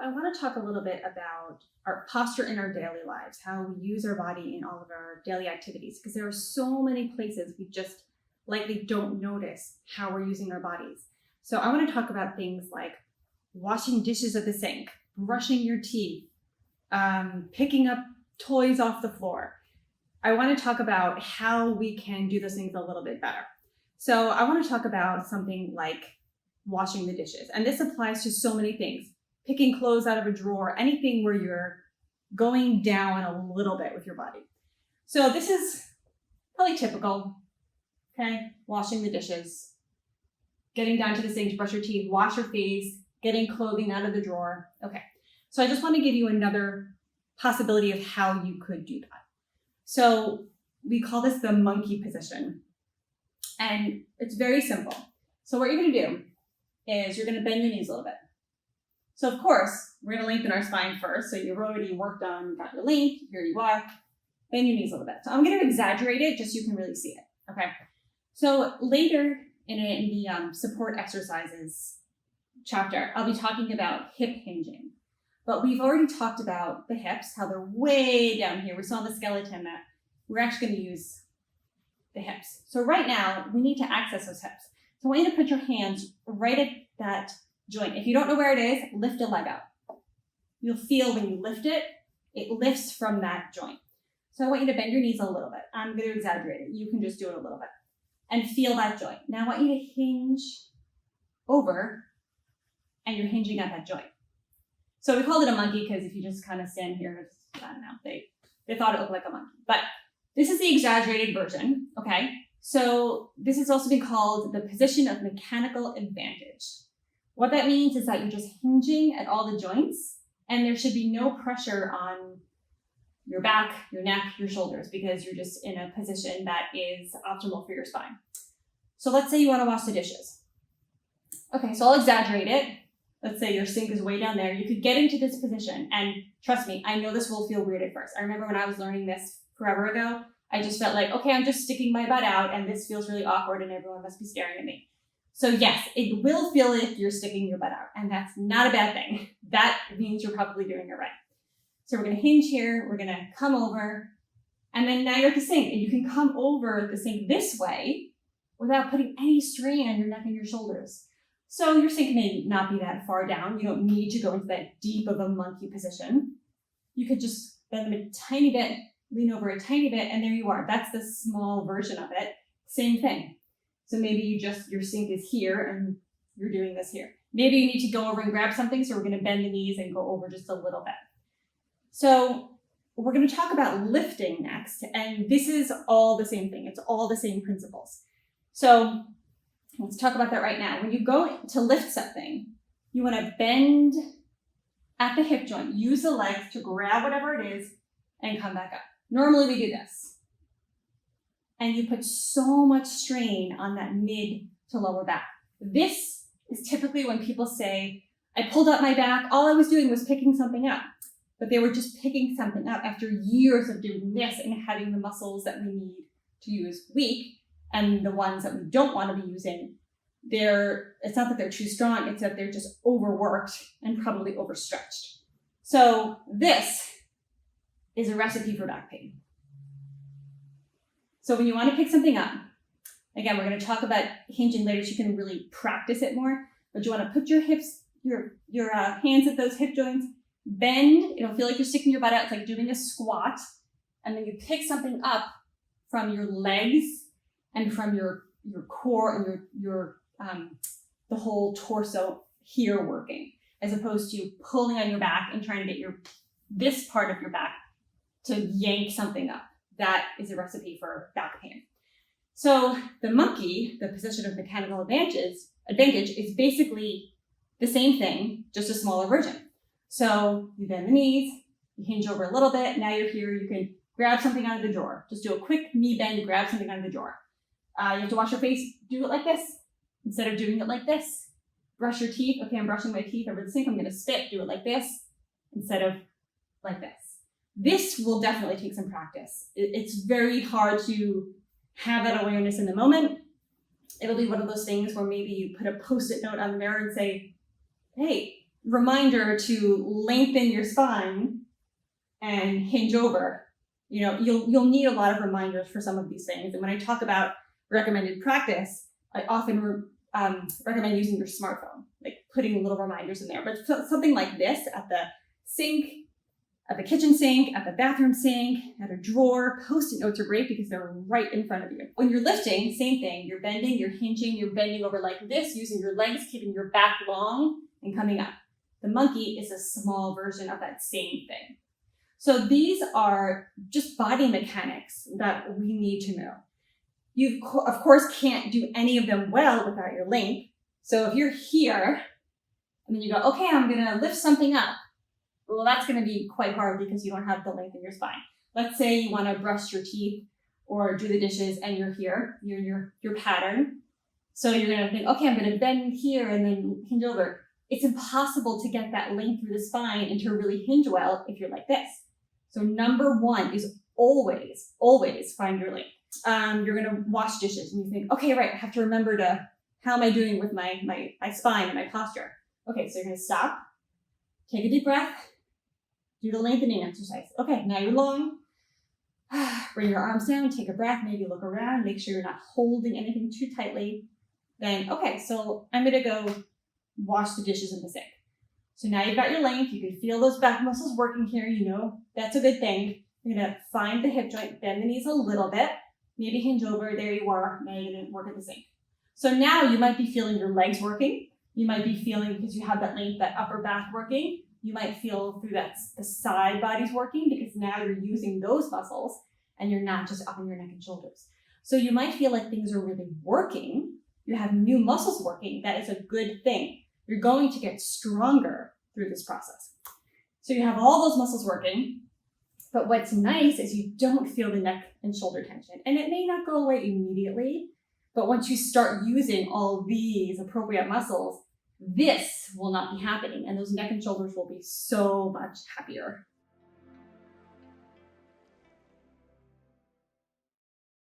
I want to talk a little bit about our posture in our daily lives, how we use our body in all of our daily activities, because there are so many places we just likely don't notice how we're using our bodies. So I want to talk about things like washing dishes at the sink, brushing your teeth, picking up toys off the floor. I want to talk about how we can do those things a little bit better. So I want to talk about something like washing the dishes. And this applies to so many things. Picking clothes out of a drawer, anything where you're going down a little bit with your body. So this is probably typical, okay? Washing the dishes, getting down to the sink to brush your teeth, wash your face, getting clothing out of the drawer. Okay, so I just want to give you another possibility of how you could do that. So we call this the monkey position. And it's very simple. So what you're going to do is you're going to bend your knees a little bit. So of course, we're going to lengthen our spine first. So you've already worked on, got your length, here you are. Bend your knees a little bit. So I'm going to exaggerate it just so you can really see it, okay? So later in the support exercises chapter, I'll be talking about hip hinging. But we've already talked about the hips, how they're way down here. We saw the skeleton that we're actually going to use the hips. So right now, we need to access those hips. So I want you to put your hands right at that joint. If you don't know where it is, lift a leg up. You'll feel when you lift it, it lifts from that joint. So I want you to bend your knees a little bit. I'm going to exaggerate it. You can just do it a little bit. And feel that joint. Now I want you to hinge over, and you're hinging at that joint. So we called it a monkey because if you just kind of stand here, I don't know, they thought it looked like a monkey. But this is the exaggerated version, okay? So this has also been called the position of mechanical advantage. What that means is that you're just hinging at all the joints, and there should be no pressure on your back, your neck, your shoulders, because you're just in a position that is optimal for your spine. So let's say you want to wash the dishes. Okay, so I'll exaggerate it. Let's say your sink is way down there. You could get into this position, and trust me, I know this will feel weird at first. I remember when I was learning this forever ago, I just felt like, okay, I'm just sticking my butt out, and this feels really awkward, and everyone must be staring at me. So yes, it will feel like you're sticking your butt out, and that's not a bad thing. That means you're probably doing it right. So we're going to hinge here, we're going to come over, and then now you're at the sink, and you can come over the sink this way without putting any strain on your neck and your shoulders. So your sink may not be that far down. You don't need to go into that deep of a monkey position. You could just bend them a tiny bit, lean over a tiny bit, and there you are. That's the small version of it. Same thing. So maybe your sink is here and you're doing this here. Maybe you need to go over and grab something, so we're going to bend the knees and go over just a little bit. So we're going to talk about lifting next, and this is all the same thing. It's all the same principles. So let's talk about that right now. When you go to lift something, you want to bend at the hip joint. Use the legs to grab whatever it is and come back up. Normally we do this. And you put so much strain on that mid to lower back. This is typically when people say, I pulled up my back, all I was doing was picking something up. But they were just picking something up after years of doing this and having the muscles that we need to use weak, and the ones that we don't want to be using, it's not that they're too strong, it's that they're just overworked and probably overstretched. So this is a recipe for back pain. So when you want to pick something up, again, we're going to talk about hinging later so you can really practice it more, but you want to put your hips, your hands at those hip joints, bend, it'll feel like you're sticking your butt out, it's like doing a squat, and then you pick something up from your legs and from your core and your the whole torso here working, as opposed to pulling on your back and trying to get this part of your back to yank something up. That is a recipe for back pain. So the monkey, the position of mechanical advantage, is basically the same thing, just a smaller version. So you bend the knees, you hinge over a little bit. Now you're here, you can grab something out of the drawer. Just do a quick knee bend, grab something out of the drawer. You have to wash your face, do it like this. Instead of doing it like this, brush your teeth. Okay, I'm brushing my teeth over the sink. I'm going to spit, do it like this instead of like this. This will definitely take some practice. It's very hard to have that awareness in the moment. It'll be one of those things where maybe you put a Post-it note on the mirror and say, hey, reminder to lengthen your spine and hinge over. You'll need a lot of reminders for some of these things. And when I talk about recommended practice, I often recommend using your smartphone, like putting little reminders in there. But something like this at the sink, at the kitchen sink, at the bathroom sink, at a drawer, Post-it notes are great because they're right in front of you. When you're lifting, same thing. You're bending, you're hinging, you're bending over like this, using your legs, keeping your back long and coming up. The monkey is a small version of that same thing. So these are just body mechanics that we need to know. You, of course, can't do any of them well without your link. So if you're here and then you go, okay, I'm going to lift something up. Well, that's going to be quite hard because you don't have the length in your spine. Let's say you want to brush your teeth or do the dishes and you're here, you're in your pattern. So you're going to think, okay, I'm going to bend here and then hinge over. It's impossible to get that length through the spine and to really hinge well if you're like this. So number one is always, always find your length. You're going to wash dishes and you think, okay, right, I have to remember how am I doing with my spine and my posture? Okay, so you're going to stop, take a deep breath, do the lengthening exercise. Okay, now you're long. Bring your arms down, take a breath, maybe look around, make sure you're not holding anything too tightly. Then, okay, so I'm going to go wash the dishes in the sink. So now you've got your length. You can feel those back muscles working here. That's a good thing. You're going to find the hip joint, bend the knees a little bit, maybe hinge over. There you are. Now you're going to work at the sink. So now you might be feeling your legs working. You might be feeling, because you have that length, that upper back working. You might feel through the side bodies working because now you're using those muscles and you're not just up in your neck and shoulders. So you might feel like things are really working. You have new muscles working. That is a good thing. You're going to get stronger through this process. So you have all those muscles working, but what's nice is you don't feel the neck and shoulder tension. And it may not go away immediately, but once you start using all these appropriate muscles, this will not be happening. And those neck and shoulders will be so much happier.